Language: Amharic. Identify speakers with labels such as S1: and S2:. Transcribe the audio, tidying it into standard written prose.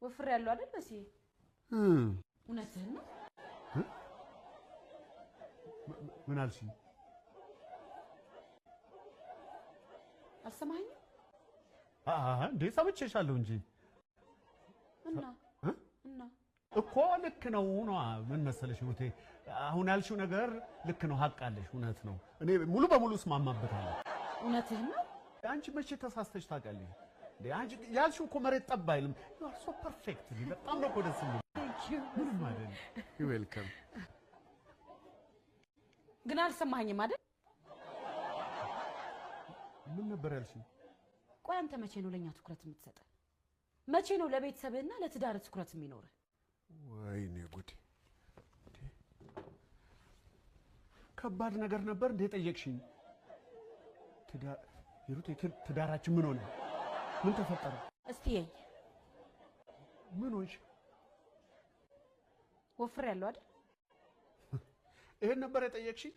S1: ወፍር ያለው አይደል መሲ እውነትህን ነው
S2: ምን አልሽ
S1: አልሰማኸኝ
S2: እንዴ ሰምቼሻለሁ እንጂ
S1: እና
S2: እኮ ልክ ነው ነው ምን መሰለሽ ውቴ አሁን ያልሽው ነገር ልክ ነው ሀቅ አለሽ እውነት ነው እኔ ሙሉ በሙሉ እስማማበታለሁ
S1: እውነትህን ነው
S2: አንቺ መቼ ተሳስተሽ ታውቃለሽ እንዴ አንቺ ያልሽው እኮ መሬት ጠብ አይልም you are so perfect በጣም ነው ደስ የሚል
S1: thank you
S2: ምንም አይደል you welcome
S1: ግን አልሰማኸኝም አይደል
S2: ምን ነበር ያልሽኝ
S1: ቆይ አንተ መቼ ነው ለኛ ትኩረት የምትሰጠው መቼ ነው ለቤተሰብህና ለትዳር ትኩረት የሚኖር
S2: ወይኔ ጉዴ ከባድ ነገር ነበር እንዴ ጠየቅሽኝ ትዳራችን ምን ሆነ ምን ተፈጠረ
S1: እስቲ የኝ
S2: ምን ሆንሽ
S1: ወፍር ያለው አይደል
S2: ይሄን ነበር የጠየቅሽኝ